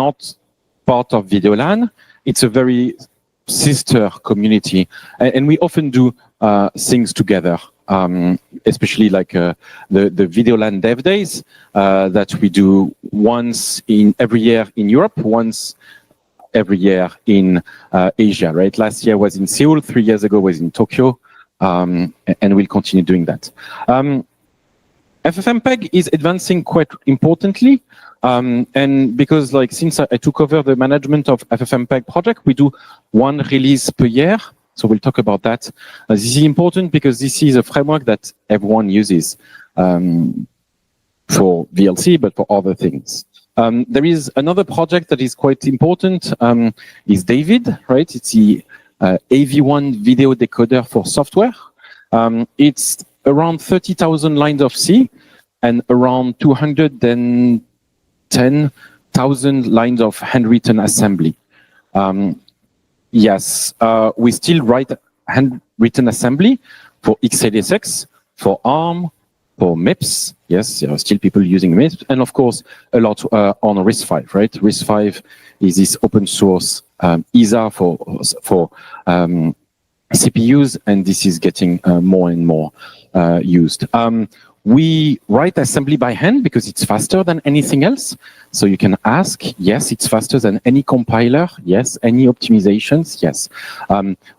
not part of Videolan. It's a very sister community, and we often do things together, especially like the Videolan Dev Days that we do once in every year in Europe, once every year in Asia, right? Last year was in Seoul, 3 years ago was in Tokyo, and we'll continue doing that. FFmpeg is advancing quite importantly, and because like since I took over the management of FFmpeg project, we do one release per year. So we'll talk about that. This is important because this is a framework that everyone uses for VLC, but for other things. There is another project that is quite important, is David, right? It's the AV1 video decoder for software. It's around 30,000 lines of C and around 210,000 lines of handwritten assembly. Yes, we still write handwritten assembly for x86, for ARM, for MIPS. Yes, there are still people using MIPS, and of course, a lot on RISC-V, right? RISC-V is this open source ISA for CPUs, and this is getting more and more used. We write assembly by hand because it's faster than anything else. So you can ask, yes, it's faster than any compiler. Yes, any optimizations. Yes,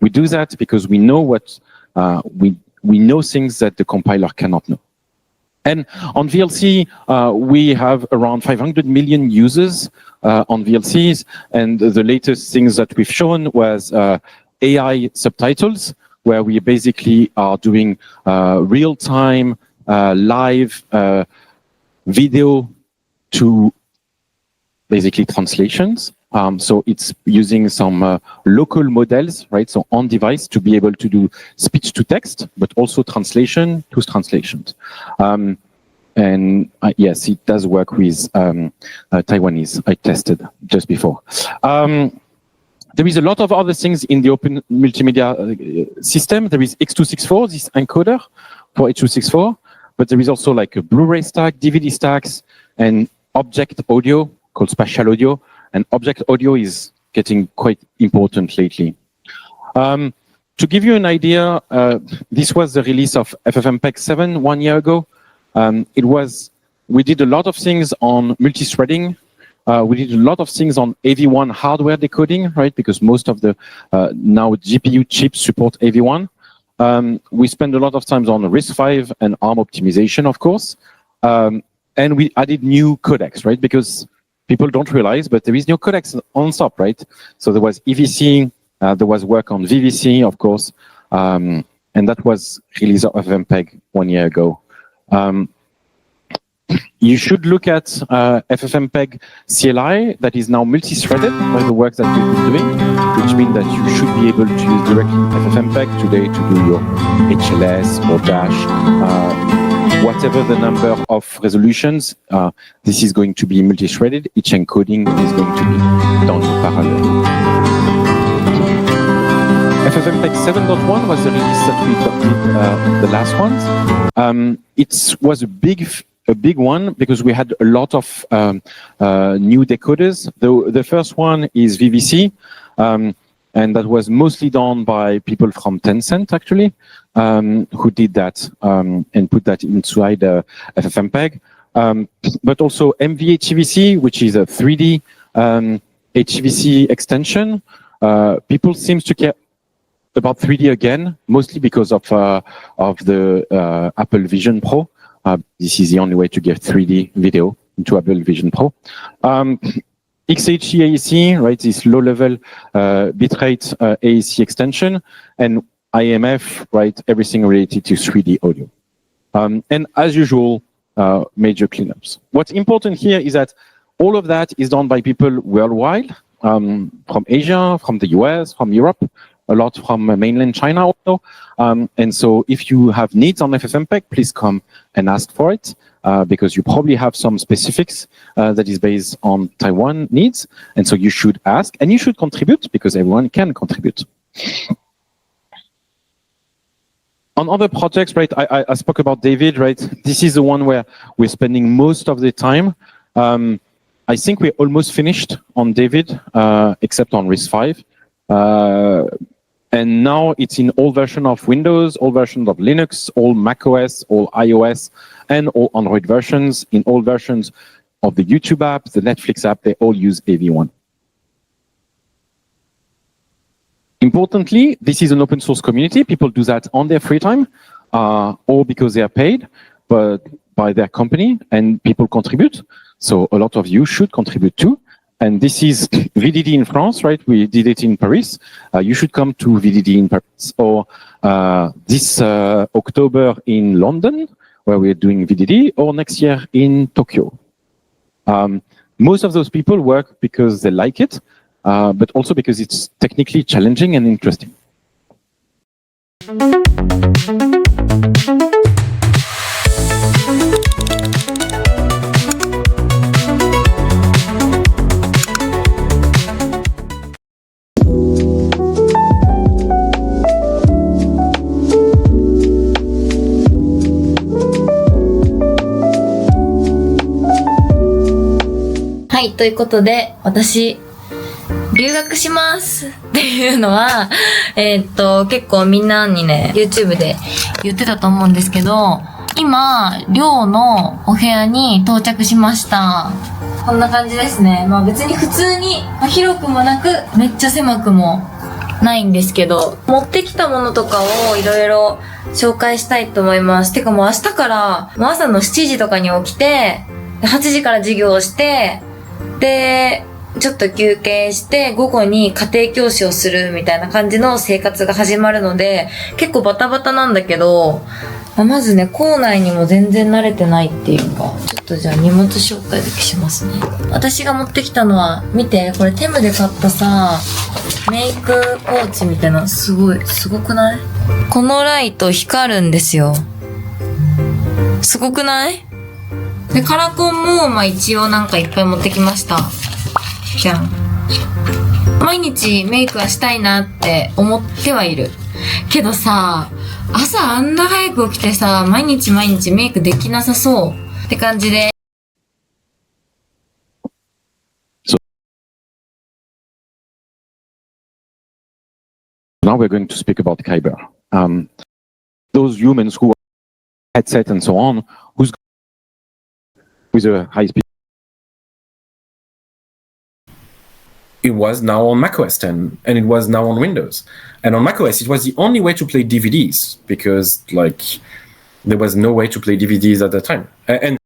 we do that because we know what we know things that the compiler cannot know. And on VLC, we have around 500 million users on VLCs, and the latest things that we've shown was AI subtitles, where we basically are doing real-time live video to basically translations. So it's using some local models, right? So on device to be able to do speech to text, but also translation to translations. And yes, it does work with Taiwanese. I tested just before. There is a lot of other things in the open multimedia system. There is X264, this encoder for H.264, but there is also like a Blu-ray stack, DVD stacks, and object audio called spatial audio. And object audio is getting quite important lately. To give you an idea, this was the release of FFmpeg 7 1 year ago. We did a lot of things on multi-threading. We did a lot of things on AV1 hardware decoding, right? Because most of the now GPU chips support AV1. We spend a lot of time on RISC-V and ARM optimization, of course. And we added new codecs, right? Because people don't realize, but there is no codecs on top, right? So there was EVC, there was work on VVC, of course, and that was release of FFmpeg 1 year ago. You should look at FFmpeg CLI that is now multi-threaded by the work that we've been doing, which means that you should be able to use directly FFmpeg today to do your HLS or Dash, whatever the number of resolutions, this is going to be multi-threaded. Each encoding is going to be done in parallel. FFmpeg 7.1 was the release that we did the last ones. It was a big one because we had a lot of new decoders. The first one is VVC, and that was mostly done by people from Tencent, actually, who did that and put that inside FFmpeg. But also MV-HEVC, which is a 3D HEVC extension. People seem to care about 3D again, mostly because of the Apple Vision Pro. This is the only way to get 3D video into Apple Vision Pro. XHE AEC, right, this low-level bitrate AEC extension, and IMF, right, everything related to 3D audio. And as usual, major cleanups. What's important here is that all of that is done by people worldwide, from Asia, from the US, from Europe, a lot from mainland China also. And so if you have needs on FFmpeg, please come and ask for it, because you probably have some specifics that is based on Taiwan needs. And so you should ask, and you should contribute, because everyone can contribute. On other projects, right, I spoke about David, right? This is the one where we're spending most of the time. I think we're almost finished on David, except on RISC-V. And now it's in all versions of Windows, all versions of Linux, all macOS, all iOS, and all Android versions. In all versions of the YouTube app, the Netflix app, they all use AV1. Importantly, this is an open source community. People do that on their free time, or because they are paid but by their company, and people contribute. So a lot of you should contribute too. And this is VDD in France, right? We did it in Paris. You should come to VDD in Paris, or this October in London, where we're doing VDD, or next year in Tokyo. Most of those people work because they like it, but also because it's technically challenging and interesting.はい、ということで、私、留学しますっていうのは、結構みんなにね、YouTube で言ってたと思うんですけど、今、寮のお部屋に到着しました。こんな感じですね。まあ別に普通に、広くもなく、めっちゃ狭くもないんですけど、持ってきたものとかをいろいろ紹介したいと思います。てかもう明日から、もう朝の7時とかに起きて、8時から授業をして、で、ちょっと休憩して、午後に家庭教師をするみたいな感じの生活が始まるので、結構バタバタなんだけど、まずね、校内にも全然慣れてないっていうか、ちょっとじゃあ荷物紹介だけしますね。私が持ってきたのは、見て、これテムで買ったさ、メイクポーチみたいな、すごくない？このライト光るんですよ。すごくない？で、カラコンも、まあ一応なんかいっぱい持ってきました。じゃん。毎日メイクはしたいなって思ってはいる。けどさ、朝あんな早く起きてさ、毎日メイクできなさそうって感じで。Now we're going to speak about Kyber. Those humans who have headset and so on, who's with a high speed. It was now on macOS 10, and it was now on Windows. And on macOS, it was the only way to play DVDs, because like there was no way to play DVDs at that time. And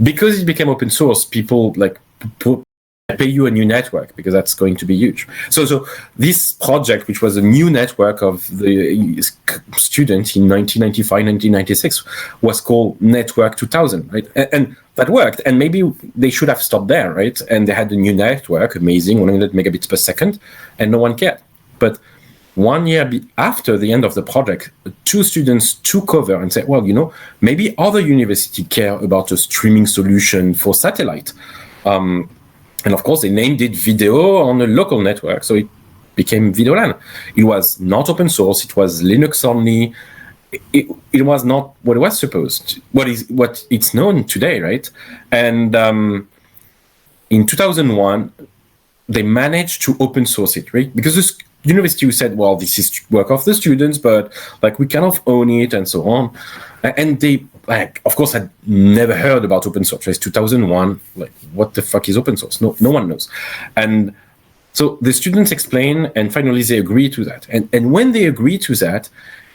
because it became open source, people like pay you a new network because that's going to be huge. So this project, which was a new network of the students in 1995, 1996, was called Network 2000, right? And that worked. And maybe they should have stopped there, right? And they had a new network, amazing, 100 megabits per second, and no one cared. But 1 year after the end of the project, 2 students took over and said, well, maybe other universities care about a streaming solution for satellite. And of course, they named it Video on a local network. So it became Videolan. It was not open source. It was Linux only. It was not what it was supposed. What it's known today, right? And in 2001, they managed to open source it, right? Because this university said, well, this is work of the students, but like we kind of own it and so on. And they, of course, had never heard about open source. It's 2001. Like, what the fuck is open source? No one knows. And so the students explain, and finally they agree to that. And when they agree to that,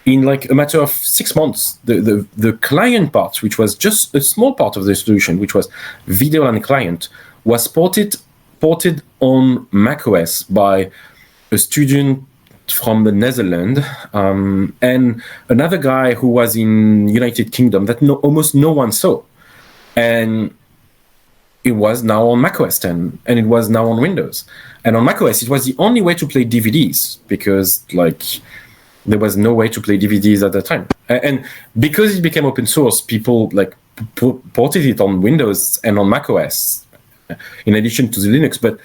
in like a matter of 6 months, the client part, which was just a small part of the solution, which was Videolan client, was ported on macOS by a student from the Netherlands and another guy who was in United Kingdom that almost no one saw. And it was now on macOS 10, and it was now on Windows. And on macOS, it was the only way to play DVDs because like there was no way to play DVDs at the time. And because it became open source, people like ported it on Windows and on macOS in addition to the Linux. But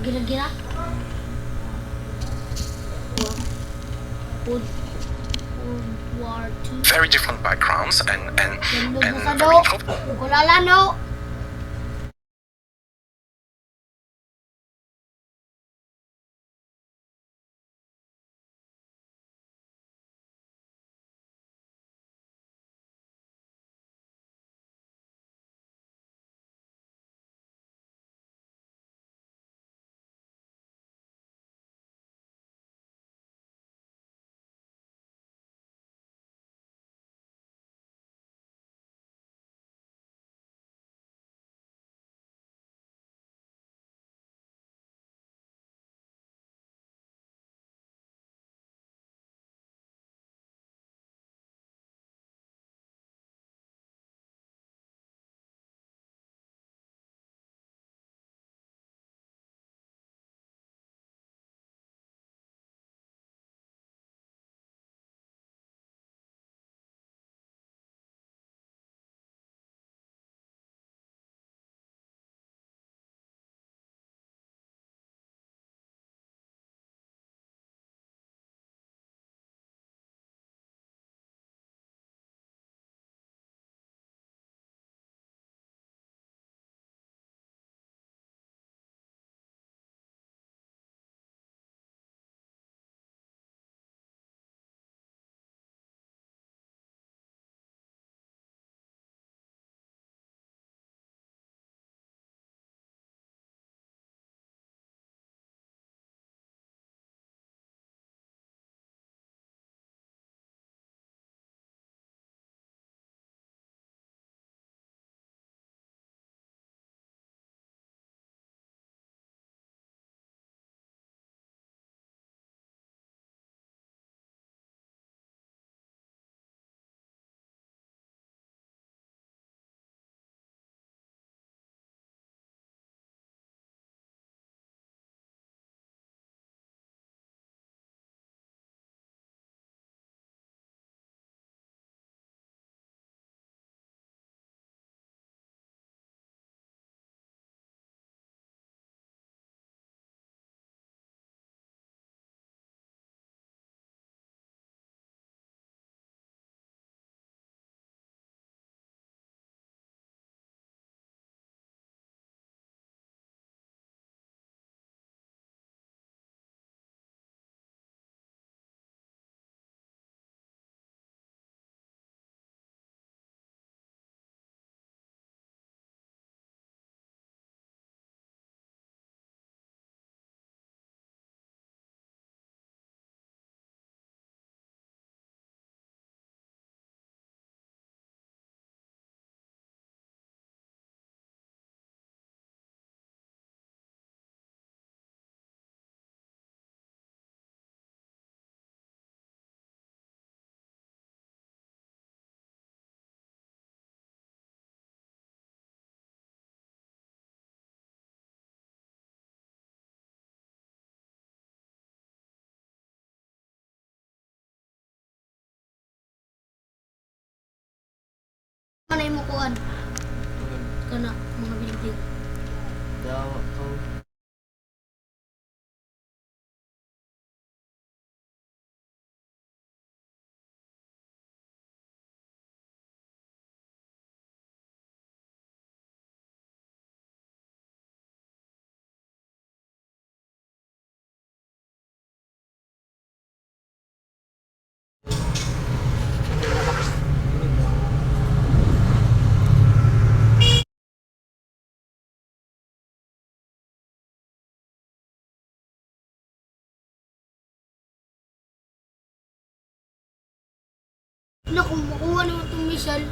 gira-gira. World War II. Very different backgrounds and Ganda and sa very do. Kulala no. Kanay mo kuan. Kana mga building. Naku, makuha naman itong missile.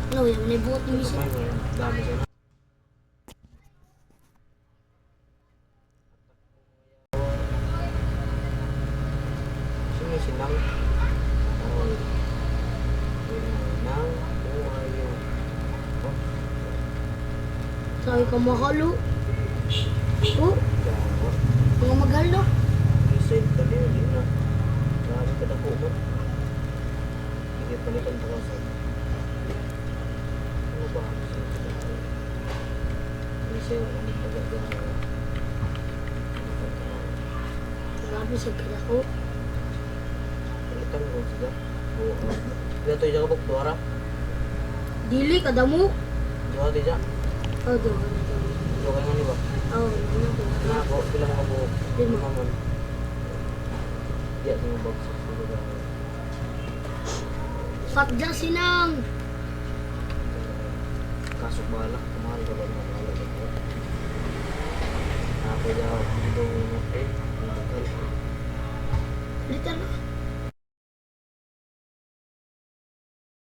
Ano yan? May buhat ng missile. Sinang nang buhayo. Sabi ka mahalo. Oh, mga mahal no? Isip tadi di na. Grabe ka dako mo. Hindi pa nito takasan. Ano ba? Isip ang pagkakagawa. Grabe sa kila ko. Palitan mo sila. Oo. Dito yung kabuk tuara. Dili kada mo. Dua di ja. Oh, do. Dua kayo nga ni ba? Oh, ano ko. Na ako pila mga buhok. Lima. Man. Iya mga box. Sakja sinang. Kasok bala. Kamahal ka ba mga bala? Ako daw. Ito.